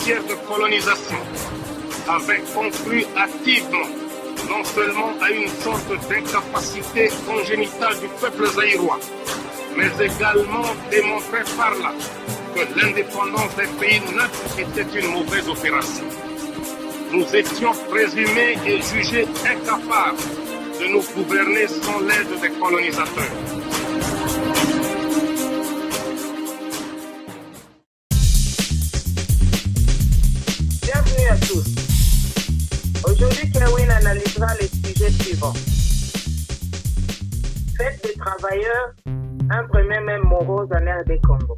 matière de colonisation avait conclu hâtivement non seulement à une sorte d'incapacité congénitale du peuple zaïrois, mais également démontré par là que l'indépendance des pays neutres était une mauvaise opération. Nous étions présumés et jugés incapables de nous gouverner sans l'aide des colonisateurs. Bienvenue à tous. Aujourd'hui, Kerwin analysera les sujets suivants. Fête des travailleurs, un premier même morose en RD Congo.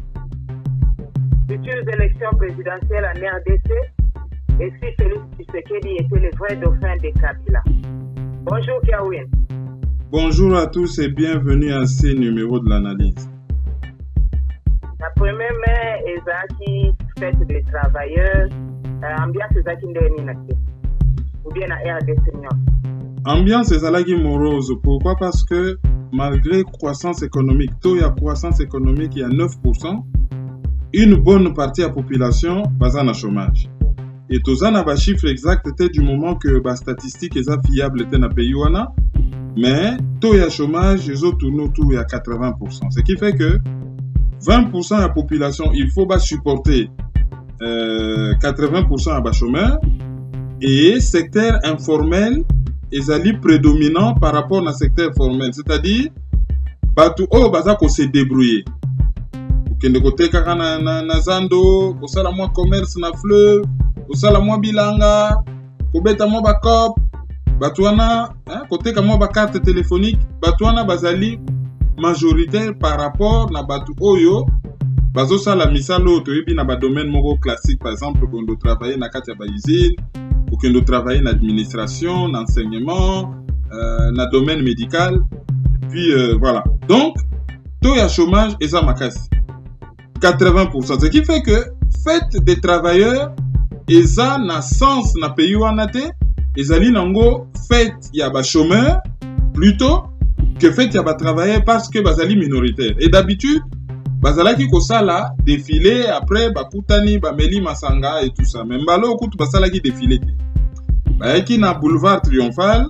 Futures élections présidentielles en RDC, et si Félix Tshisekedi était le vrai dauphin de Kabila. Bonjour Kerwin. Bonjour à tous et bienvenue à ce numéro de l'analyse. La première mai, Ezaki, fête des travailleurs, ambiance Ezaki Ndeninaki. Ou bien à RDC Nyon. Ambiance ezalaki morose. Pourquoi? Parce que malgré croissance économique, taux de croissance économique, il y a 9%, une bonne partie de la population est en chômage. Et tout ça n'a pas chiffre exact du moment que la statistique est fiable dans le pays. Mais taux de chômage, ils ont tourné autour de 80%. Ce qui fait que 20% de la population, il faut supporter 80% de chômeurs. Et secteur informel est prédominant par rapport au secteur formel. C'est-à-dire, tout le monde se débrouiller. Kende kote kaka na zando, kosala mwa commerce na fleuve, kosala mwa bilanga, kobeta mwa bakop, batouana, kote ka mwa bakarte téléphonique, batouana bazali majoritaire par rapport na batu oyo, bazo sala misalo toyebi na ba domaine moko classique, par exemple, kondo travailler na kati ya ba usine, kondo travailler na administration, na enseignement, na domaine médical, puis voilà. Donc, taux ya chômage eza makasi. 80%. Ce qui fait que fête des travailleurs eza na sens na pays wana te, ezali nango fête ya ba chômeurs plutôt que fête ya ba travailleurs parce que bazali minoritaire. Et d'habitude bazalaki kosala défilé après bakutani bameli masanga et tout ça. Même balo kutu basalaki défilé te. Bayaki na boulevard Triomphal,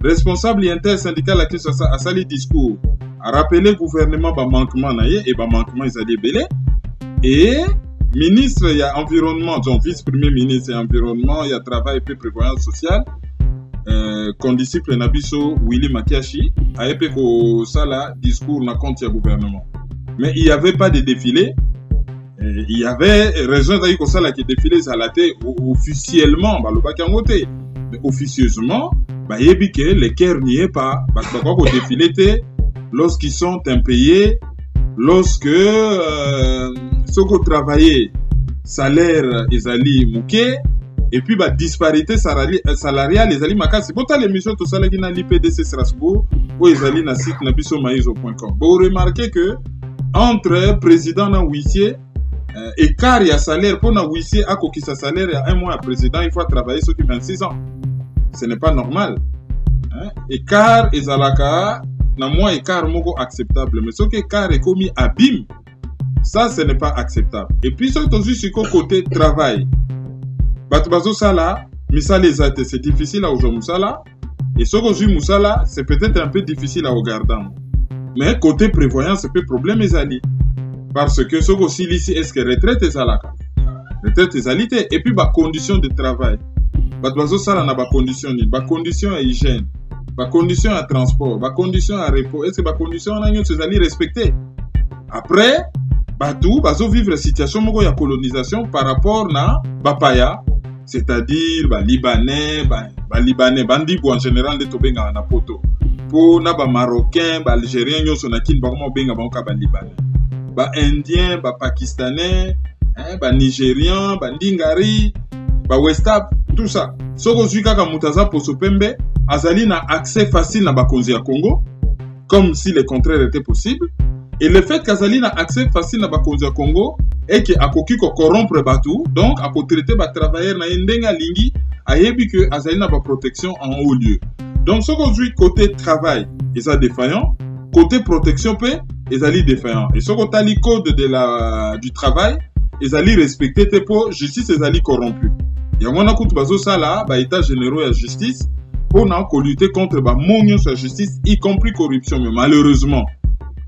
responsable intersyndical aki a sali discours a rappelé gouvernement ba manquement na ye et ba manquement ezali belé. Et ministre il y a environnement, donc vice-premier ministre et environnement, il y a travail et prévoyance sociale, condisciple Nabiso Willy Makiashi a épé ko sala discours na compte ya gouvernement. Mais il n'y avait pas de défilé. Il y avait raison d'ailleurs que ça qui défilé ça l'a été officiellement bah le bakangote, mais officieusement bah yebi que les caires n'y est pas parce que quoi défilé lorsqu'ils sont impayés, lorsque ceux qui travaillent salaire ezali mouké et puis bah disparité salariale ezali makasi. Bota l'émission tout ça là qui na l'IPDC Strasbourg ou ezali na site na bisomaizo.com. Vous remarquez que entre président na huissier écart il y a salaire pour na huissier à qui sa salaire il y a un mois à président il faut travailler sur 26 ans. Ce n'est pas normal. Écart ezalaka na moins écart moko acceptable mais ce que écart est commis abîme ça ce n'est pas acceptable. Et puis ce que sur côté travail batu bazo sala misala ezate c'est difficile à aujourd'hui musala et ce que sur musala c'est peut-être un peu difficile à regarder mais côté prévoyance c'est peu problème ezali parce que ce que aussi ici est-ce que retraite ezalaka retraite ezalité et puis ba condition de travail batu bazo sala na ba condition ni ba condition à hygiène ba condition à transport, ba condition à repos, est-ce que ba condition na nyo allez respecter? Après, batou bazo vivre situation moko ya colonisation par rapport na bapaya, c'est-à-dire ba libanais, ba libanais bandi en général de tobenga na poto. Pour na ba marocain, ba algérien nyo sonakin ba mo benga ba ka libanais. Ba indien, ba pakistanais, ba nigérian, ba ndingari, ba westap, tout ça. Soko zui kaka mutaza posopembe azali na accès facile na bakonzi ya Congo comme si le contraire était possible et le fait qu'azali na accès facile na bakonzi ya Congo et que akoki ko corrompre batou donc ako traiter ba travailleurs na ndenga lingi ayebi que azali na ba protection en haut lieu. Donc soko zui côté travail eza défaillant, côté protection pe ezali défaillant et soko tali code de du travail ezali respecté te po justice ezali corrompu. Yango na kutu bazo sala ba état généraux ya justice pour lutter contre ba monyo sur justice, y compris corruption. Mais malheureusement,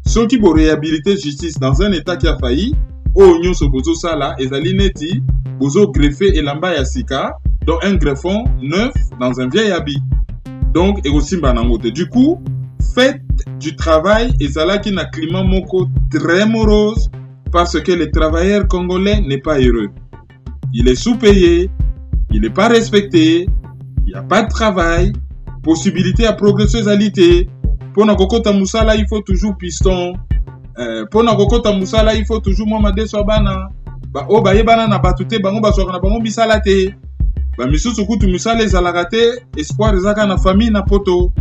ceux qui vont réhabiliter justice dans un état qui a failli, oignon so bozo sala ezali neti bozo greffer elamba ya sika dans un greffon neuf dans un vieil habit. Donc et aussi banangote. Du coup, faites du travail ezalaki na climat moko très morose parce que le travailleur congolais n'est pas heureux. Il est sous-payé, il n'est pas respecté, il n'y a pas de travail, possibilité à progresser alité. Pour na kokota musala, il faut toujours piston. Pour na kokota musala, il faut toujours mamade sobana. Ba o ba yebana na batute bango ba sokana bango misala te. Ba misusu kutu misala ezalaka te, espoir ezaka na famille na poto.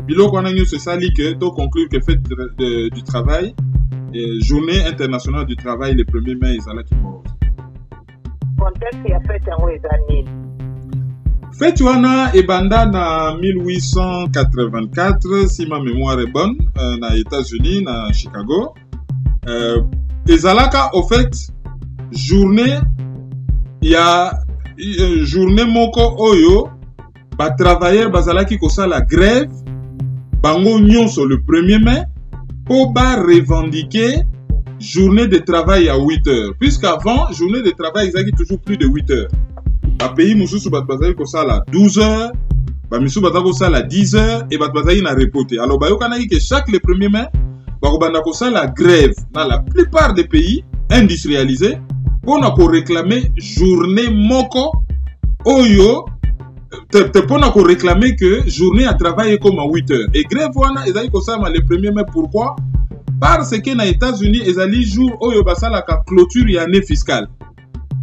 Biloko wana nyo se sali que to conclure que fête du travail, journée internationale du travail le 1er mai ezalaki morose. Contexte ya fête yango ezali. Fête wana ebanda na 1884 si ma mémoire est bonne na États-Unis na Chicago. Ezalaka au fait journée ya journée moko oyo ba travailleurs bazalaki kosala grève bango nyonso le 1er mai pour ba revendiquer journée de travail à 8 heures. Puisqu'avant, journée de travail, ils avaient toujours plus de 8 heures. À pays, Moussou Batbazari Kosala 12 heures, Bamissou Batakosala 10 heures, et Batbazari n'a reporté. Alors, Bayokanaki que chaque le 1er mai, Bakobanda Kosala grève dans la plupart des pays industrialisés pour réclamer journée moko oyo, pour réclamer que journée à travail est comme à 8 heures. Et grève, ils avaient Kosala le 1er mai, pourquoi? Parce que dans les États-Unis, ils ont les jours où ils ont la clôture et année fiscale.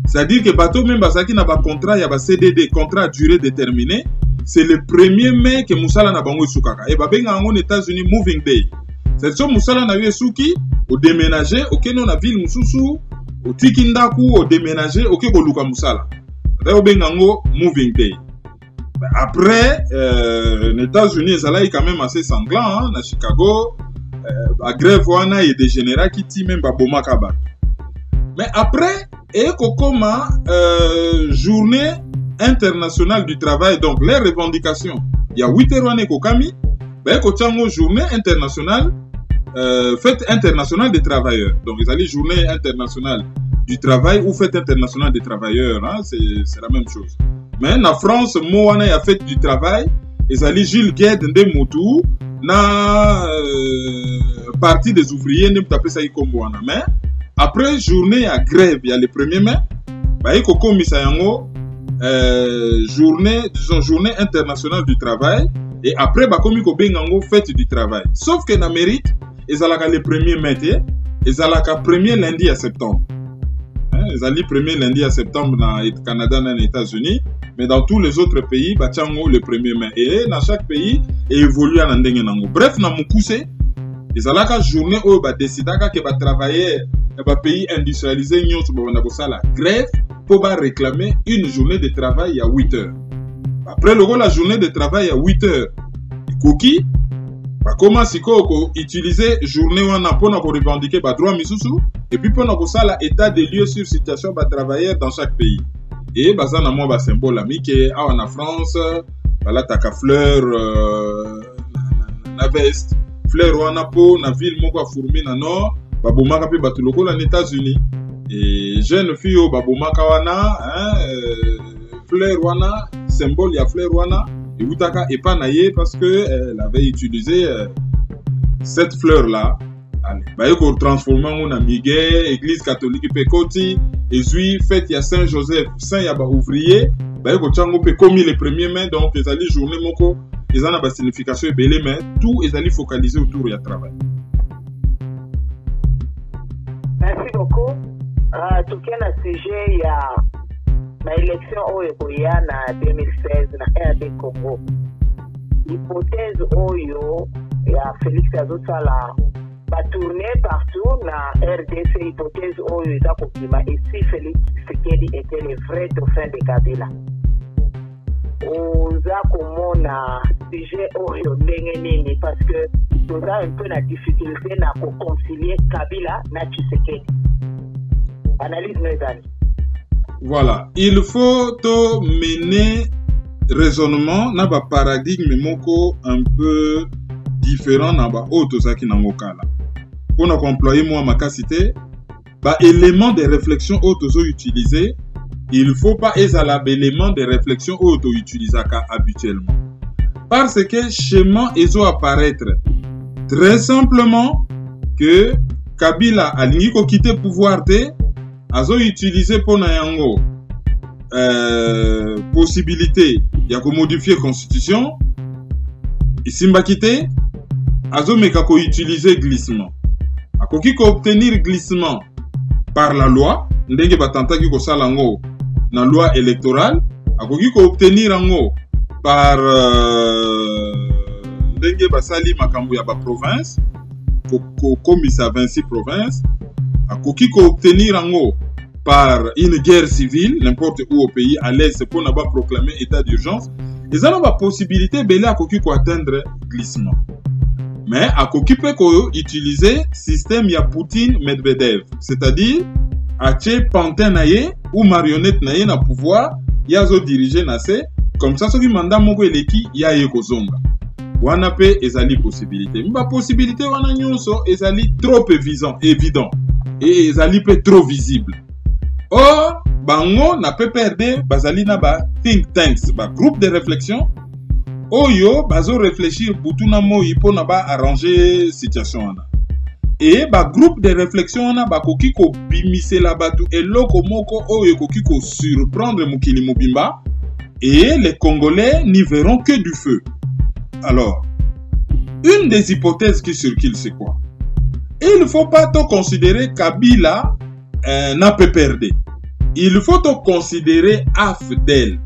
C'est-à-dire que bateau même basaki na ba contrat ya ba CDD, contrat à durée déterminée, c'est le 1er mai que Moussala na bango sukaka. Et ba benga en États-Unis moving day. C'est ça Moussala na yo suki au déménager au keno na ville Moussousou, au Tikindaku au déménager au ke luka Moussala. Ba benga ngo moving day. Après les États-Unis, ça là est quand même assez sanglant hein, na Chicago. La grève wana est dégénérée qui tient même Baboma Kaba. Mais après, et kokoma journée internationale du travail, donc les revendications. Il y a 8 heures wana kokami, ben kochango journée internationale, fête internationale des travailleurs. Donc ils allaient journée internationale du travail ou fête internationale des travailleurs, hein, c'est la même chose. Mais en France, moi wana y a fête du travail, ils allaient Gilles Gued de Moutou. Na partie des ouvriers ne peut ça comme wana mais après journée à grève il y a le 1er mai ba iko komisa yango journée disons journée internationale du travail et après ba komi ko bengango fête du travail sauf que en Amérique ezalaka le 1er mai te ezalaka 1er lundi à septembre ezali 1er lundi à septembre na Canada na États-Unis. Mais dans tous les autres pays, Bachango le 1er mai. Et dans chaque pays, évolue à l'endenge nango. Bref, na mukuse, ils ont la journée où ils décident que va travailler dans pays industrialisé, ils ont la grève pour réclamer une journée de travail à 8 heures. Après le la journée de travail à 8 heures, Cookie, comment si ko utiliser journée pour revendiquer les droits misusu et puis pour la état des lieux sur situation des travailleurs dans chaque pays. Et baza na mwa ba symbole ami que awa na France bala taka fleur na veste fleur wana po na ville moko fourmi na nord babomaka pe batu lokola na États-Unis et jeune fille o babomaka wana fleur wana symbole ya fleur wana et utaka et pas naie parce que elle avait utilisé cette fleur là. Allez, bah transformer en Miguel, église catholique Pekoti, et puis fête il y a Saint Joseph, Saint Yaba ouvrier, bah chango pe commis le 1er mai donc les alliés journée moko, ils ont une signification belé mais tout ils allaient focaliser autour du travail. Merci beaucoup. Tout un sujet il y a l'élection au na 2016 na RD Congo. L'hypothèse Oyo il y a Félix Azotala va tourner partout na RDC hypothèse Oyo eza kokima et si Félix Tshisekedi était le vrai dauphin de Kabila. Oza komona sujet Oyo ndenge nini parce que toza un peu la difficulté na concilier Kabila na Tshisekedi. Analyse médane. Voilà, il faut mener raisonnement dans un paradigme moko un peu différent dans ba auto saki nangokala. Pour nous employer moi ma capacité, ba élément de réflexion auto utilisé, il faut pas ezala élément de réflexion auto utilisé habituellement. Parce que schéma ezo apparaître très simplement que Kabila alingi ko quitter pouvoir te azo utiliser pour na yango possibilité ya ko modifier constitution isimba kite azo meka ko utiliser glissement akoki ko obtenir glissement par la loi ndenge batantaki ko sala ngo na loi électorale akoki ko obtenir ngo par ndenge basali makambo ya ba province ko komisa 26 provinces akoki ko obtenir ngo par une guerre civile n'importe où au pays à l'est pour n'a pas proclamer état d'urgence ils ont la possibilité belé akoki ko atteindre glissement mais akoki peut ko utiliser système ya Poutine Medvedev c'est-à-dire ache pantin naye ou marionnette naye na pouvoir yazo diriger nase comme ça soki mandat moko eleki ya yeko zonga wana pe ezali possibilité mba possibilité wana nyonso ezali trop évident et ezali pe trop visible. Or bango na PPRD bazali na ba think tanks ba groupe de réflexion oyo bazo réfléchir butuna moi po na ba arranger situation wana et ba groupe de réflexion wana ba koki ko bimisela batu eloko moko oyo koki ko surprendre mukili mobimba et les Congolais n'y verront que du feu. Alors, une des hypothèses qui circule, c'est quoi? Il ne faut pas tout considérer Kabila n'a pas perdu. Il faut tout considérer AFDEL.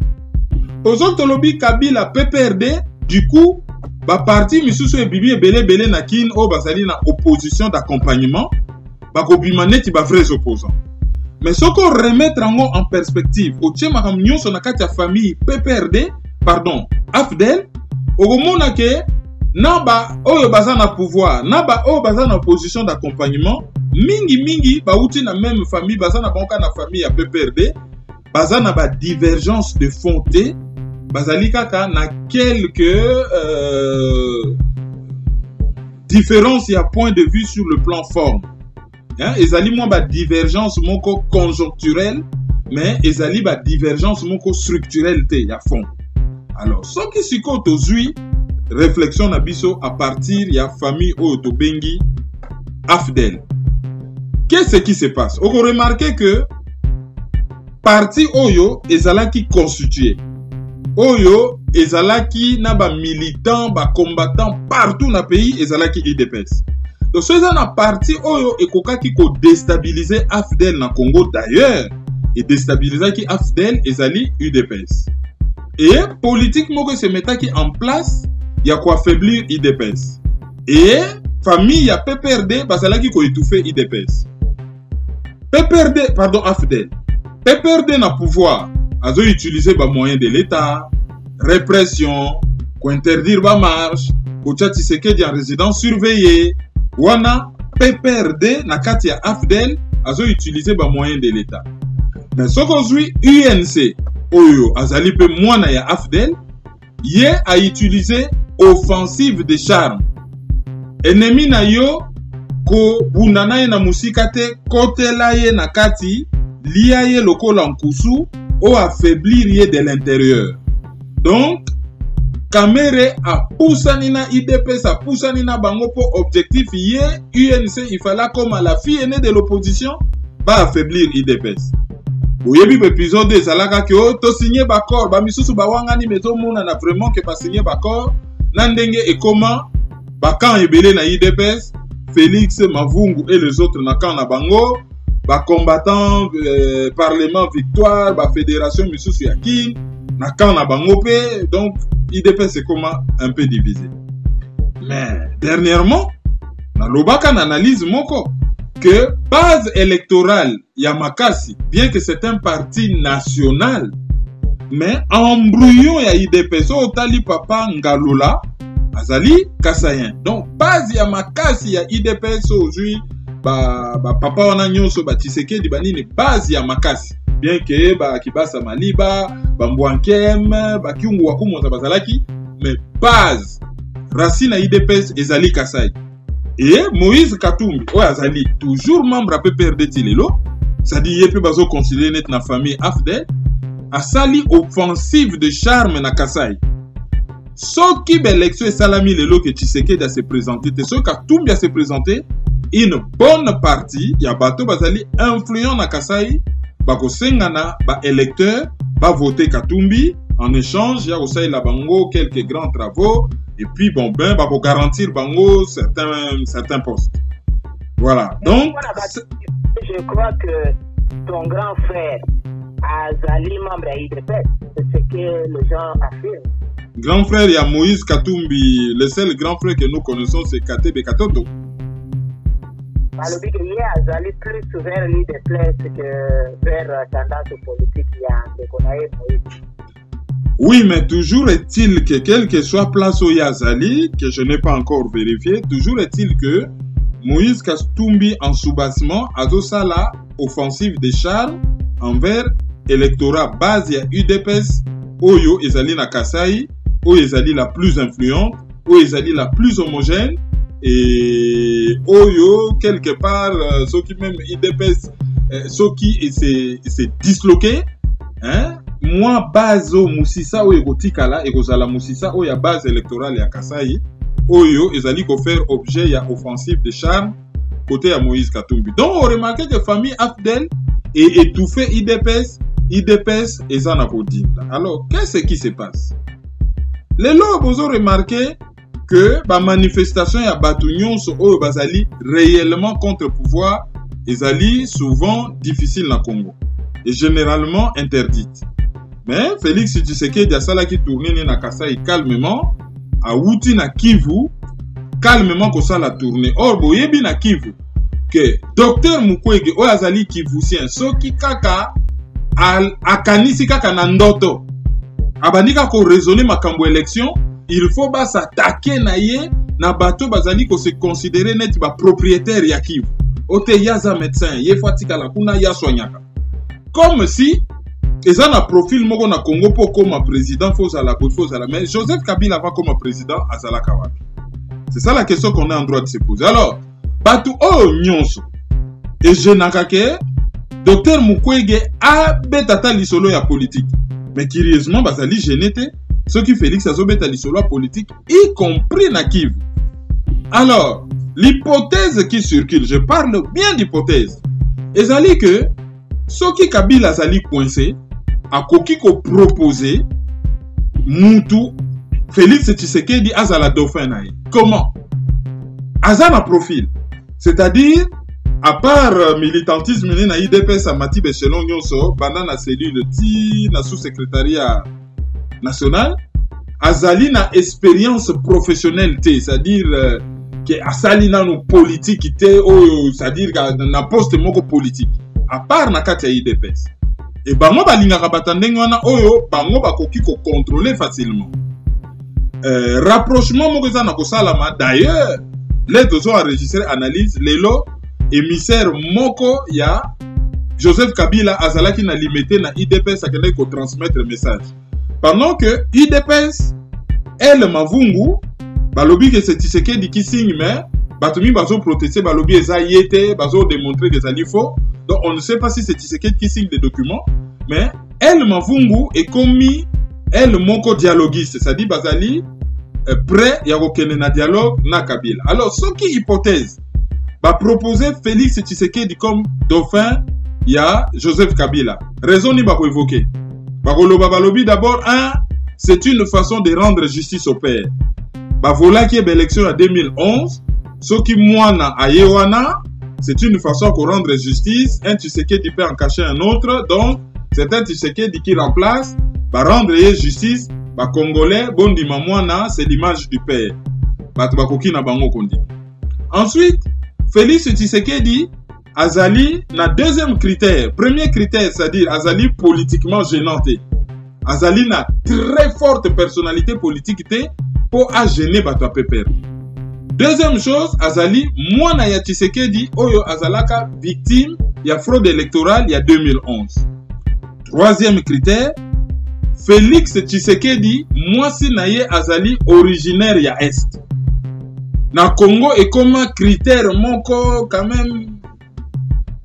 Aux autres lobby, Kabila peut perdre. Du coup, ba parti misusu e bibi belé na kin o basali na opposition d'accompagnement. Ba ko bimaneti ba vrais opposants. Mais ce qu'on remettre en perspective, au tchema kam nyonso na kati ya famille PPRD, pardon, AFDEL, okomona ke naba oyo baza na pouvoir, naba oyo baza na position d'accompagnement, mingi ba uti na même famille, baza na banka na famille ya PPRD, baza na ba divergence de fonté, bazali kaka na quelques différences ya point de vue sur le plan forme. Hein, ezali mo ba divergence moko conjoncturelle, mais ezali ba divergence moko structurelle te ya fond. Alors, ce qui s'y compte aujourd'hui, réflexion na biso à partir ya famille Oyo Bengi AFDEL. Qu'est-ce qui se passe? On peut remarquer que parti Oyo ezalaki constitué. Oyo ezalaki na ba militants, ba combattants partout na pays ezalaki UDPS. Donc, ce sont na parti Oyo ekokaki ko déstabiliser AFDEL na Congo d'ailleurs et déstabiliser ki AFDEL ezali UDPS. Et politique moko se metaki en place ya ko affaiblir IDPS. Et famille ya PPRD basalaki ko étouffer IDPS. PPRD pardon AFDEL. PPRD na pouvoir azo utiliser ba moyens de l'État, répression, ko interdire ba marche, ko tcha Tshisekedi en résidence surveillée. Wana PPRD na kati ya AFDEL azo utiliser ba moyens de l'État. Mais ce qu'aujourd'hui UNC Oyo azali pe mwana ya AFDEL ye a utilisé offensive de charme. Ennemi na yo ko bundana ye na musika te kotela ye na kati lia ye lokola nkusu o affaiblir ye de l'intérieur. Donc Kamere a poussani na IDPS a poussani na bango po objectif ye UNC il fallait comme à la fille aînée de l'opposition va affaiblir IDPS. Oyebi épisode de Zalaka ki o to signé bakor ba misusu ba wangani meto mona na vraiment que ba signé bakor na ndenge et comment ba kan ebele na IDPS Félix Mavungu et les autres na kan na bango ba combattant parlement victoire ba fédération misusu ya kin na kan na bango pe donc IDPS c'est comment un peu divisé. Mais dernièrement na lobaka na analyse moko que base électorale Yamakasi, bien que c'est un parti national, mais embrouillon ya IDPS otali papa Ngalola azali Kassayen. Donc base Yamakasi ya IDPS aujourd'hui papa wana nyonso ba Tshisekedi banini base ya makasi bien que ba Kibasa Maliba ba Mbwankem ba Kiungu wakumonza bazalaki mais base racine ya IDPS ezali Kasai et Moïse Katumbi oyo azali toujours membre à PPRD tilelo c'est-à-dire yepe bazo considérer net na famille AFDEL asali offensive de charme na Kasai. Soki l'élection salami lelo que Tshisekedi a se présenté, ce Katumbi a se présenté, une bonne partie ya bato bazali influent na Kasai, bako sengana ba électeur ba voter Katumbi en échange ya osai la bango quelques grands travaux et puis bon ben bako garantir bango certains postes. Voilà. Donc je crois que ton grand frère Azali membre à IDPS, c'est ce que les gens affirment. Grand frère, il y a Moïse Katumbi. Le seul grand frère que nous connaissons, c'est Katebe Katoto. Alors, il y a Azali plus vers l'IDPS que vers tendance politique. Il y a Moïse. Oui, mais toujours est-il que, quelle que soit place où il y a Azali, que je n'ai pas encore vérifié, toujours est-il que Moïse Katumbi en sous-bassement a ça la offensive des charmes envers électorat base ya UDPS Oyo ezali na Kasai, Oyo ezali la plus influente, Oyo ezali la plus homogène et Oyo quelque part ceux qui même UDPS ceux qui s'est disloqué hein moi base o musisa Oyo kotikala ekozala musisa Oyo ya base électorale ya Kasai Oyo ezali ko faire objet ya offensive de charme côté à Moïse Katumbi. Donc on remarque que famille AFDEL est étouffée IDPS et Zanakodinda. Alors, qu'est-ce qui se passe? Les lois, vous avez remarqué que la manifestation et la bataille sont réellement contre le pouvoir et souvent difficile dans le Congo et généralement interdite. Mais Félix Tshisekedi a sala qui tourne na Kasai calmement, a Wuti na Kivu, calmement comme ça la tournée. Or, boyebi na Kivu, que Dr Mukwege Oyazali Kivusien, soki kaka akanisi kaka na ndoto abandika ko raisonner makambo élection, il faut ba s'attaquer na ye na bato bazali ko se considérer net ba propriétaire ya Kivu ote yaza médecin ye fatika la kuna ya soignaka comme si eza na profil moko na Congo po comme président faut ala mais Joseph Kabila va comme président azala kawapi. C'est ça la question qu'on a en droit de se poser. Alors bato o nyonso et je nakake Dr Mukwege a betata lisolo ya politique. Mais curieusement, bazali genete, ce qui Félix a beta lisolo ya politique, y compris na Kivu. Alors, l'hypothèse qui circule, je parle bien d'hypothèse, ezali que ce qui Kabila azali coincé, a koki ko proposer Moutou Félix Tshisekedi azala dauphin na ye. Comment? Azana profil. C'est-à-dire à part militantisme na IDPS à Mati Bechelon nyonso bana na cellule ti na sous-secrétariat national azali na expérience professionnelle te c'est-à-dire que asali na no politique te o c'est-à-dire na poste moko politique à part na kati ya IDPS et bango balingaka batandenge wana oyo bango bakoki ko contrôler facilement rapprochement moko za na kosalama d'ailleurs les deux ont enregistré analyse lelo émissaire moko ya Joseph Kabila azalaki na limité na IDPS akende ko transmettre message pendant que IDPS elle mavungu balobi que c'est Tshisekedi qui signe mais batumi bazo protester balobi eza yete bazo démontrer que ça li faux donc on ne sait pas si c'est Tshisekedi qui signe des documents mais elle mavungu est commis elle moko dialoguiste c'est-à-dire bazali prêt ya kokende na dialogue na Kabila. Alors ce qui hypothèse va proposer Félix Tshisekedi comme dauphin, il y a Joseph Kabila. Raison ni va évoquer. Balobi d'abord, c'est une façon de rendre justice au père. Voilà qui est l'élection en 2011. Ce qui moana ayewana, c'est une façon pour rendre justice. Un Tshisekedi peut en cacher un autre. Donc, c'est un Tshisekedi qui remplace, va rendre justice. Congolais, bondi mamwana, c'est l'image du père. Bakoki na bango kondi. Ensuite, Félix Tshisekedi azali na deuxième critère. Premier critère, c'est-à-dire azali politiquement gênanté. Azali na très forte personnalité politique pour gêner bato PPR. Deuxième chose, azali mwana ya Tshisekedi oyo azalaka victime ya fraude électorale ya 2011. Troisième critère, Félix Tshisekedi mwasi na ye azali originaire ya Est. Na Congo et comme critère moko quand même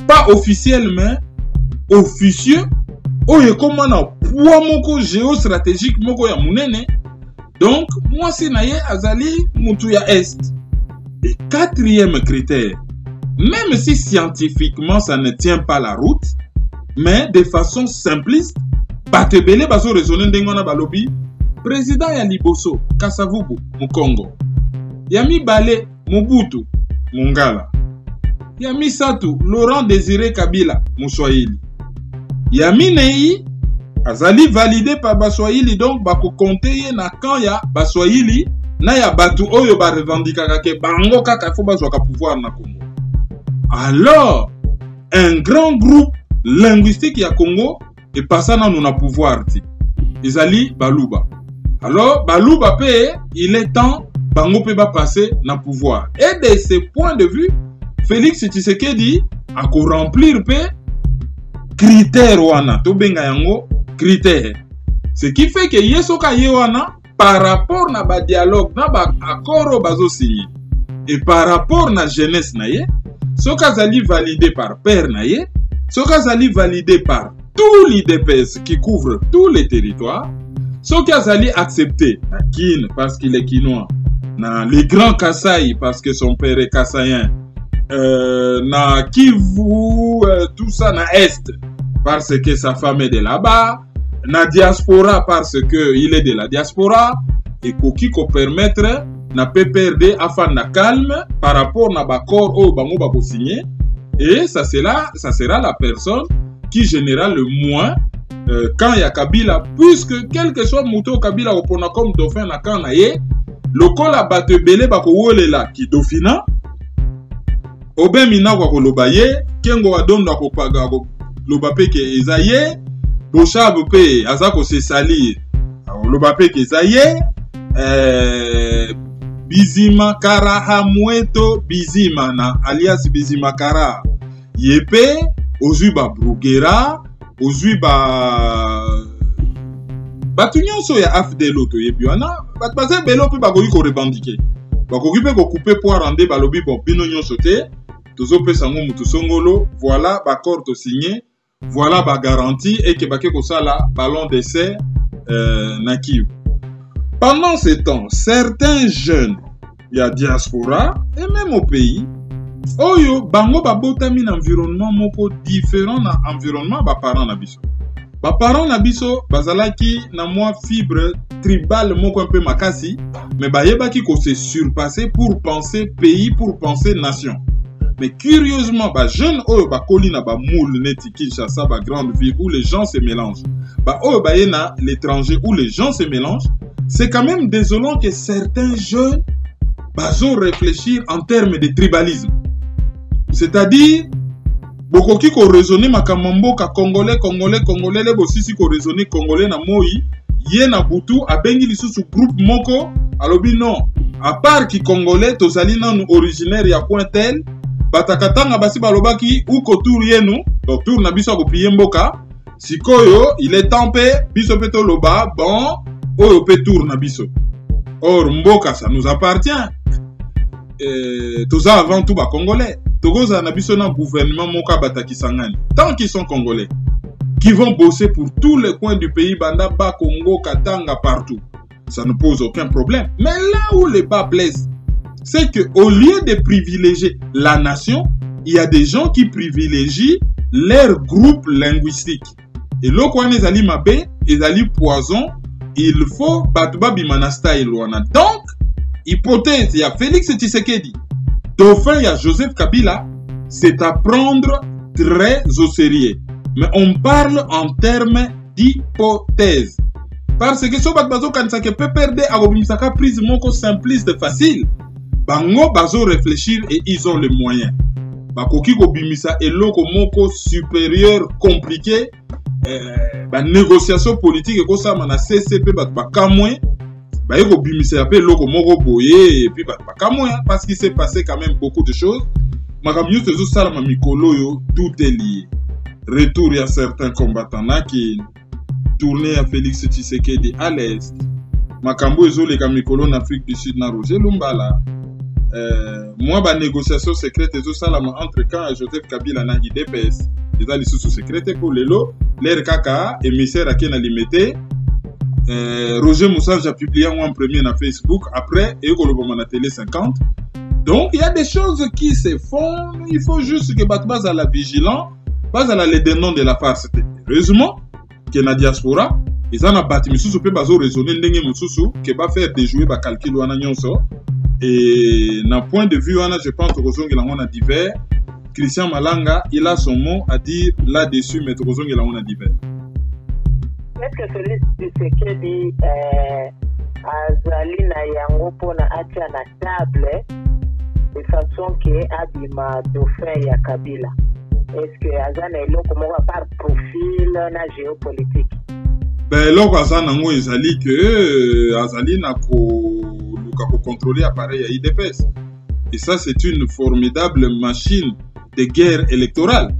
pas officiel mais officieux oyo comme na poids moko géostratégique moko ya munene. Donc mwasi na ye azali mutu ya Est. Et quatrième critère, même si scientifiquement ça ne tient pas la route, mais de façon simpliste, batebele bazo raisonner ndengona balobi président ya liboso Kasavubu mu Congo, ya mibale Mobutu Mungala, ya misatu Laurent Désiré Kabila Muswahili, ya minei azali validé par Baswahili, donc bako compter ye na camp ya Baswahili na ya batu oyo ba revendikaka ke bango kaka fo bazwaka pouvoir na Congo. Alors un grand groupe linguistique ya Congo est passé dans nos pouvoir ti. Ezali Baluba. Alors Baluba pe il est temps bango pe ba passer na pouvoir. Et de ce point de vue, Félix Tshisekedi a ko remplir pe critère wana to benga yango critère. Ce qui fait que yesoka yewana par rapport na ba dialogue na ba accord bazo signé et par rapport na jeunesse na ye, soka zali validé par père na ye, soka zali validé par tous les DPS qui couvrent tous les territoires, soka zali accepté na Kin parce qu'il est quinois, na les grands Kasaï parce que son père est Kassaïen, na Kivu, tout ça na Est parce que sa femme est de là-bas, na diaspora parce que il est de la diaspora, et koki ko permettre na PPRD afin na calme par rapport na bakor au bango bako signé, et ça sera la personne qui générera le moins quand il y a Kabila, puisque quel que soit Mouto Kabila opona comme dauphin na kan na ye, lokola batebele bako wolela ki dauphina obemina kwa kolobaye kengo wadondo ko paga ko lobape ke ezaye Boshab pe azako se salir. Lobape ke ezaye Bizima Kara Hamweto Bizima na alias Bizima Kara Yepe Ozuba Brugera Ozuba Batunyon ya afdelo to yebi wana batbaze belo pe bakoki ko revendiquer bakoki pe ko couper pour rendre balobi bon bino nyonso te tozo pe sango mutu songolo, voilà bakor to signé, voilà ba garantie et que bake ko sala ballon d'essai na Kivu. Pendant ce temps, certains jeunes, il y a diaspora et même au pays, oyo bango babotami na environnement moko différent na environnement ba parents na biso. Ba parents na biso bazalaki na moi fibre tribal moko un peu makasi, mais ba yebaki ko se surpasser pour penser pays, pour penser nation. Mais curieusement, ba jeunes oyo ba koli na ba moule neti Kinshasa, ba grande ville où les gens se mélangent. Ba oyo ba yena l'étranger où les gens se mélangent. C'est quand même désolant que certains jeunes bazo réfléchir en termes de tribalisme. C'est-à-dire, bokoki ko raisonner makamambo ka congolais le bosisi ko raisonner congolais na moi, ye na butu abengi lisusu groupe moko, alobi non, à part ki congolais tozali nanu originaire ya point tel, batakatanga basi balobaki ou ko tour yenu, donc tour na biso ko piye mboka, sikoyo il est tempé biso peto loba bon oyo pe tour na biso. Or mboka ça nous appartient. Tout ça avant tout ba congolais. Togoza na biso na gouvernement moka bataki sangani. Tant qu'ils sont congolais, qui vont bosser pour tous les coins du pays, banda ba Congo, Katanga partout. Ça ne pose aucun problème. Mais là où les bas blessent, c'est que au lieu de privilégier la nation, il y a des gens qui privilégient leur groupe linguistique. Et là quand les ali mabe, les ali poison, il faut batuba bimana style wana. Donc, hypothèse, il y a Félix Tshisekedi, dauphin, il y a Joseph Kabila, c'est à prendre très au sérieux. Mais on parle en termes d'hypothèse. Parce que si on kanisa que PPRD a obimisaka prise moko simpliste facile, bango bazo réfléchir et ils ont les moyens. Bakoki kobimisa eloko moko supérieur compliqué, négociation politique et ça mana CCP bakamwe bah eko bimise appelé loko moko boye et puis bah kamoya parce qu'il s'est passé quand même beaucoup de choses. Makambo nyonso ezo sala ma mikolo yo tout est lié. Retour à certains combattants là qui tourné à Félix Tshisekedi à l'est. Makambo ezo le kamikolo en Afrique du Sud na Roger Lumbala. Moi ba négociation secrète ezo sala entre quand Joseph Kabila na IDPS. Ils ont sous secrète pour les lots. L'air kaka émissaire à qui n'a limité. Roger Moussa a publié en premier sur Facebook. Après, il y a la télé 50. Donc, il y a des choses qui se font. Il faut juste que base à la vigilance, base à la dénonce de la farce. Heureusement, que la diaspora, ils ont battu, mais sous peut baser raisonner n'engé mususu, que va faire déjouer ba calcul ou nyonso. Et d'un point de vue, je pense que on a divers. Christian Malanga, il a son mot à dire là-dessus, mais on a divers. Est-ce que Félix Tshisekedi azali na yango pona atia na table de façon que abima dauphin ya Kabila? Est-ce que azana eloko moko par profil na géopolitique? Ben eloko azana ngo ezali que azali na ko contrôler appareil ya IDPS. Et ça c'est une formidable machine de guerre électorale.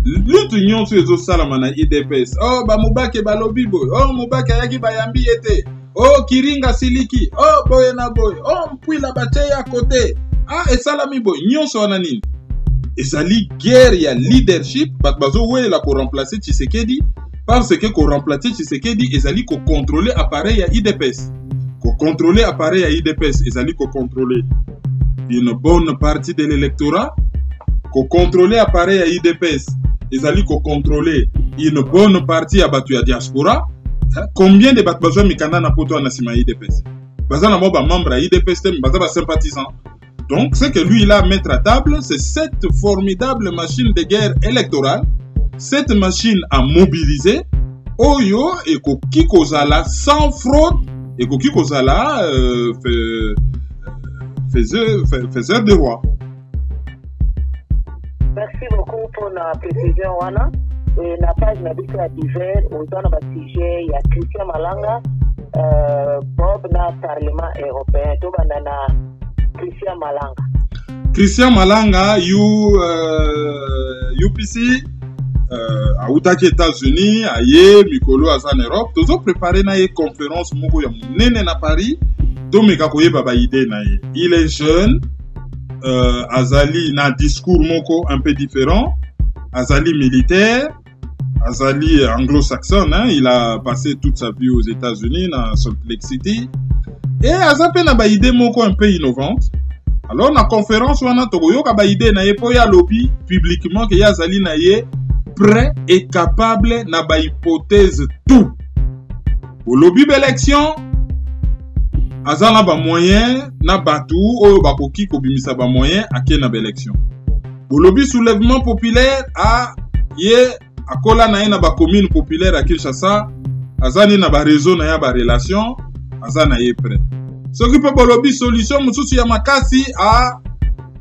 L'union sur les salama na IDPS. Oh ba mubake ba lobby boy. Oh mubake yaki ba yambi ete. Oh kiringa siliki. Oh boy na boy. Oh mpui la bache à côté. Ah et salami boy. Nyon so na nini. Ezali guerre ya leadership bat bazo we la ko remplacer Tshisekedi parce que ko remplacer Tshisekedi ezali ko contrôler appareil ya IDPS. Ko contrôler appareil ya IDPS ezali ko contrôler une bonne partie de l'électorat. Ko contrôler appareil ya IDPS ils allaient contrôler une bonne partie à battu à diaspora. Combien de battu mikanda na poto na sima IDPS? Bazana moba membre à IDPS bazaba sympathisant. Donc ce que lui il a à mettre à table, c'est cette formidable machine de guerre électorale, cette machine à mobiliser. Oyo et koki kozala sans fraude et koki kozala faiseur de roi. Merci beaucoup pour la précision, Wana. Et la page n'habite à divers, aux zones de sujet, il y a Christian Malanga, Bob, dans le Parlement européen, tout le monde Christian Malanga. Christian Malanga, UPC, à Outaki, États-Unis, à Yé, Mikolo, à Zan Europe, tous ont préparé une conférence, Moko, Nene na Paris, Domeka Koye Baba Ide Naye. Il est jeune. Azali na discours moko un peu différent. Azali militaire, Azali anglo-saxon, hein, il a passé toute sa vie aux États-Unis dans Salt Lake City. Et Azape na ba idée moko un peu innovante. Alors na conférence wana tokoyo ka ba idée na ye po ya lobby publiquement que Azali na ye prêt et capable na ba hypothèse tout. Au lobby d'élection azala ba moyen na batu oyo bakoki kobimisa ba moyen ake na élection. Bolobi soulèvement populaire a ye akola na ye na ba commune populaire à Kinshasa, azani na ba réseau na ya ba relation, azana ye prêt. Soki pe bolobi solution mususu ya makasi a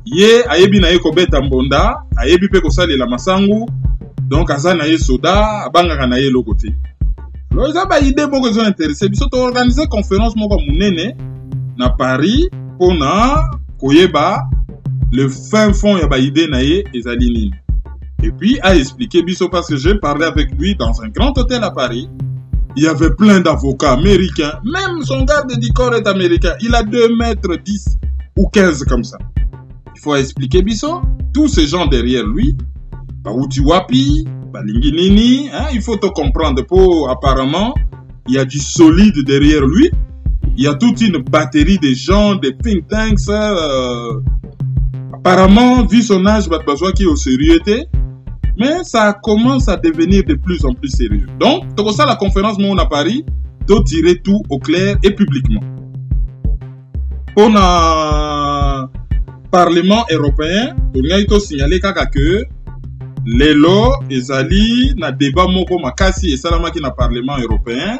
ye ayebi na ye kobeta mbonda, ayebi pe kosalela masangu, donc azana ye soda, abanga na ye lokote. Alors, ils ont une idée beaucoup de gens intéressés. Ils ont organisé une conférence à Paris pour Koyeba, le fin fond de l'idée et Zalini. Et puis, a expliqué Bisso parce que j'ai parlé avec lui dans un grand hôtel à Paris. Il y avait plein d'avocats américains. Même son garde du corps est américain. Il a 2 mètres 10 ou 15 comme ça. Il faut expliquer Bisso. Tous ces gens derrière lui. Baoutiwapi. Balinginini, hein, il faut te comprendre. Pour apparemment, il y a du solide derrière lui. Il y a toute une batterie de gens, des think tanks. Apparemment, vu son âge, il besoin qui est au sérieux. Mais ça commence à devenir de plus en plus sérieux. Donc, c'est pour ça la conférence Mon à Paris, doit tirer tout au clair et publiquement. Pour le Parlement européen, on a signalé que Lelo ezali na débat moko makasi esalamaki na Parlement européen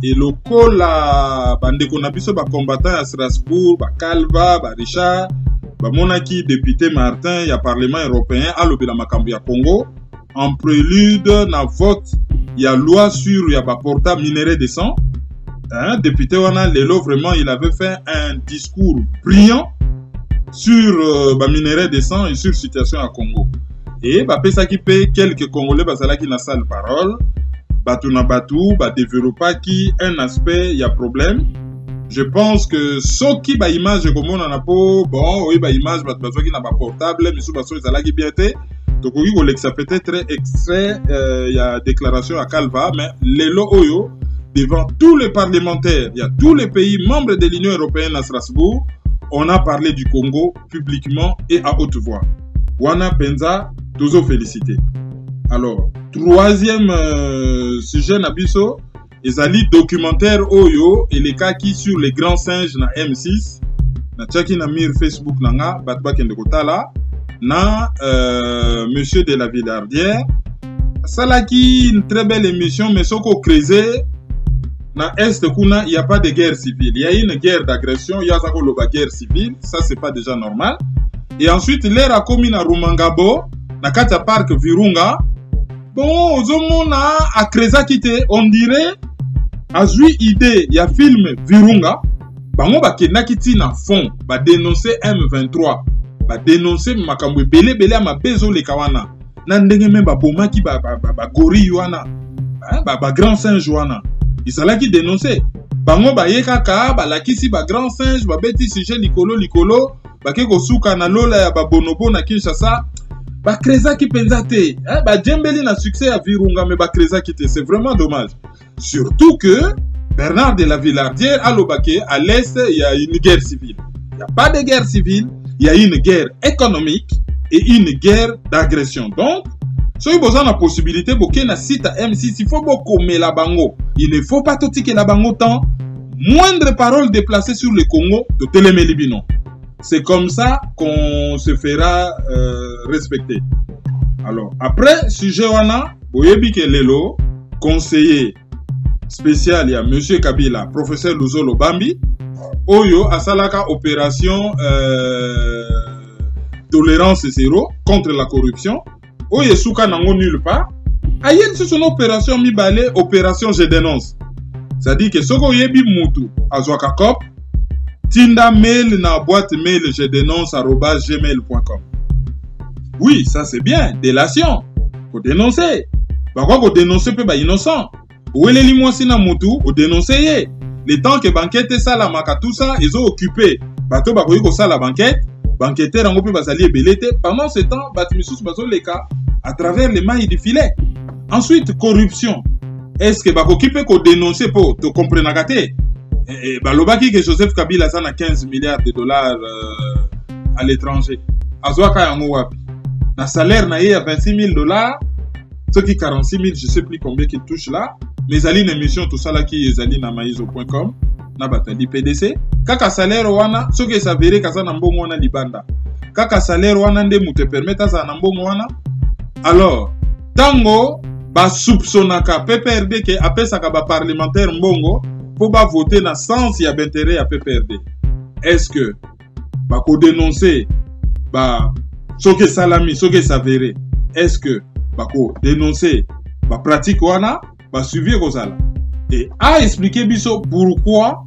et loko la bandeko na biso ba combattant à Strasbourg, ba Calva, ba Richard, ba monaki député Martin ya Parlement européen alobela makambo ya Congo en prélude na vote ya loi sur ya ba portable minerai de sang hein, député wana lelo vraiment il avait fait un discours brillant sur minerai de sang et sur situation à Congo. Et pesa qui paye quelques Congolais basala qui na salle parole, batu na batu, développer qui un aspect il y a problème. Je pense que ce qui ba image comme on a po bon oui ba image ba qui na ba portable mais sous baso ezala qui bien té donc oui ça peut-être extrait il y a déclaration à Calva mais lelo oyo devant tous les parlementaires, il y a tous les pays membres de l'Union européenne à Strasbourg, on a parlé du Congo publiquement et à haute voix. Wana Penza, toujours félicité. Alors, troisième sujet Nabiso, ezali documentaire Oyo et les cas qui sur les grands singes na M6, na tchaki na mir Facebook nanga, batba kende kotala, na Monsieur de la Villardière. Ça là qui une très belle émission, mais soko creusé. Dans l'Est, il n'y a pas de guerre civile. Il y a une guerre d'agression, il y a une guerre civile. Ça, c'est pas déjà normal. Et ensuite, l'air a commis à Rumangabo, dans le parc Virunga. Bon, à Kreza Kite, on dirait, à jouer idée, il y a film Virunga. Bango ba kenakiti na fond, ba dénoncer M23, ba dénoncer makambo belé ma bezo le kawana. Na ndenge même ba bomaki ba gorille wana. Ba grand singe wana. Il s'allait qui dénoncer. Bango ba yekaka ba lakisi ba grand singe ba beti sujet likolo ba keko suka na lola ya ba bonobo na Kinshasa ba kreza ki penzate ba djembeli na succès à Virunga mais ba kreza ki te c'est vraiment dommage. Surtout que Bernard de la Villardière à l'Obaké à l'est il y a une guerre civile. Il n'y a pas de guerre civile, il y a une guerre économique et une guerre d'agression. Donc si vous avez la possibilité de na site M6, il faut beaucoup mais la bango. Il ne faut pas tout que la bango tant. Moindre parole déplacée sur le Congo de Télémélibino. C'est comme ça qu'on se fera respecter. Alors, après, sujet wana, Boyebi Kelelo, conseiller spécial, il y a M. Kabila, professeur Luzolo Bambi, Oyo, Asalaka, opération tolérance zéro contre la corruption. Oye souka nango nulle part. Ayen c'est son opération mi balé opération je dénonce. Ça dit que soko yebi mutu azwaka kop tinda mail na boîte mail je dénonce @gmail.com. Oui, ça c'est bien, délation. Faut dénoncer. Pourquoi faut dénoncer pe ba innocent. Ouele li mwasi na mutu o dénoncer ye. Le temps que banquette ça la maka tout ça, ils ont occupé. Bato ba koyi ko ça la banquette. Banqueteur en groupe basali et belete. Pendant ce temps, Batimisus baso les cas à travers les mailles du filet. Ensuite, corruption. Est-ce que Bakoki peut dénoncer pour te comprendre gâté? Balobaki que Joseph Kabila a 15 milliards de dollars à l'étranger. Azwaka yango wapi. Na salaire na à 26 000 dollars. Ce qui 46 000, je sais plus combien qu'il touche là. Mais ali une émission tout ça là qui est ali na maizo.com. Na batali PDC kaka salaire wana soki s'avéré kaza na mbongo wana libanda kaka salaire wana nde mu te permettre ça na mbongo wana. Alors tango ba soupçonnaka PPRD ke apesaka ba parlementaire mbongo pour ba voter na sens ya d'intérêt à PPRD. Est-ce que ba ko dénoncer ba soki salami soki s'avéré? Est-ce que ba ko dénoncer ba pratique wana ba suivre kozala? Et a expliqué Bisso pourquoi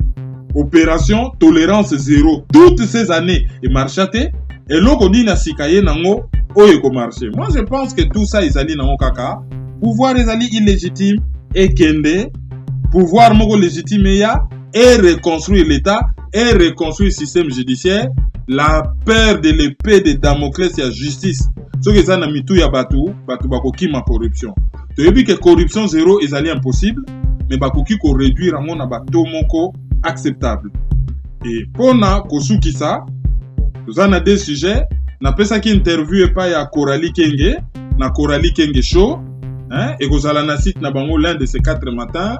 opération tolérance zéro toutes ces années et marchaté et l'on dit na sikaye nango oye ko marché. Moi je pense que tout ça ils allaient nango kaka pouvoir les alliés illégitimes et kende pouvoir moko légitime ya et reconstruire l'état et reconstruire le système judiciaire. La peur de l'épée de Damoclès et la justice ce que ça na mitou ya batu bako kima corruption. Tu as vu que corruption zéro ils allaient impossible. Mais bakoki ko réduire à mon abato moko acceptable. Et pour na kosuki ça, nous avons des sujets. Na pesa qui interview et pas ya Coralie Kenge, na Coralie Kenge show, hein, et vous allez na site na bango l'un de ces 4 matins.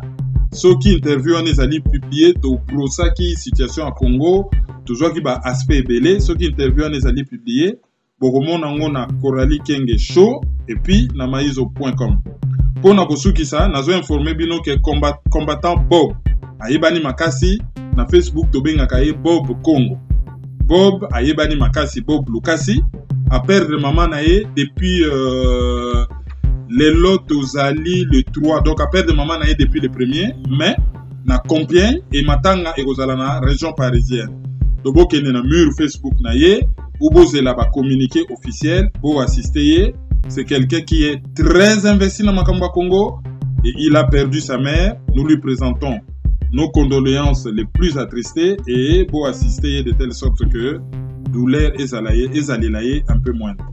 Ceux qui interview on les allés publier to pro ça qui situation à Congo, toujours qui ba aspect belé, ceux qui interview on les allés publier. Bokomon nango na Coralie Kenge show et puis na maizo.com. Pour na kosuki ça, nazo informé bino que combattant Bob ayebani makasi na Facebook to benga kaye Bob Congo. Bob ayebani makasi Bob Lukasi a perdre maman nae depuis le lot aux Ali le 3 donc a perdre maman nae depuis le 1er mai na Compiègne et Matanga ekozala na région parisienne. Donc bokende na mur Facebook na ye ou bozela ba communiqué officiel pour assister. C'est quelqu'un qui est très investi dans Makamba Congo et il a perdu sa mère. Nous lui présentons nos condoléances les plus attristées et pour assister de telle sorte que douleur ezalaye un peu moindre.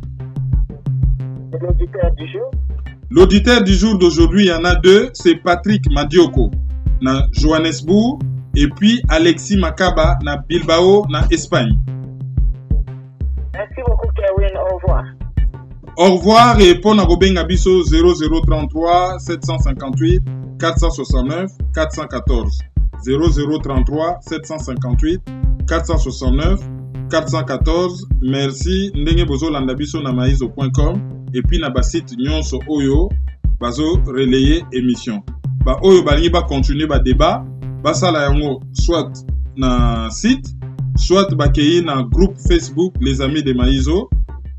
L'auditeur du jour? L'auditeur du jour d'aujourd'hui, il y en a deux. C'est Patrick Madioko, na Johannesburg, et puis Alexis Makaba, na Bilbao, na Espagne. Merci beaucoup, Kevin. Au revoir. Au revoir et pour Nagobenga Biso 0033 758 469 414. 0033 758 469 414. Merci. Ndenge bozo landa biso na maizo.com et puis na ba site nyonso oyo bazo relayer émission. Ba oyo balingi ba continuer ba débat, ba sala yango soit na site, soit ba kei na groupe Facebook les amis de Maizo.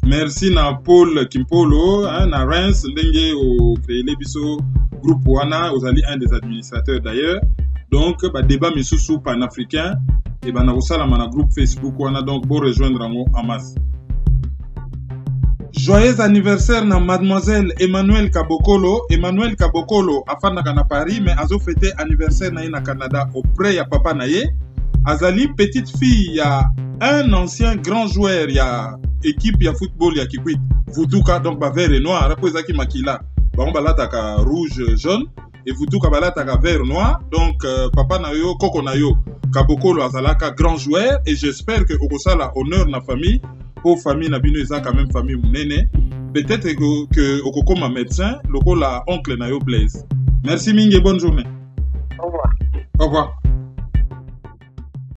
Merci na Paul Kimpolo, na Reims ndenge o créer biso groupe wana, ozali un des administrateurs d'ailleurs. Donc ba débat misusu panafricain et ben na kosala na groupe Facebook wana, donc bon rejoindre yango en masse. Joyeux anniversaire na mademoiselle Emmanuel Kabokolo. Emmanuel Kabokolo afandaka na Paris mais azo fêter anniversaire na ye na Canada auprès ya papa na ye. Azali petite fille ya un ancien grand joueur ya équipe ya football ya Kikwit. Vutuka donc ba vert et noir reposaki makila. Ba balataka rouge jaune et Vutuka balataka vert noir. Donc papa na yo koko na yo Kabokolo azalaka grand joueur et j'espère que okosala honneur na famille. Pour famille na bino eza quand même famille munene. Peut-être que okokoma médecin lokola oncle na yo Blaise. Merci mingi, bonne journée. Au revoir. Au revoir.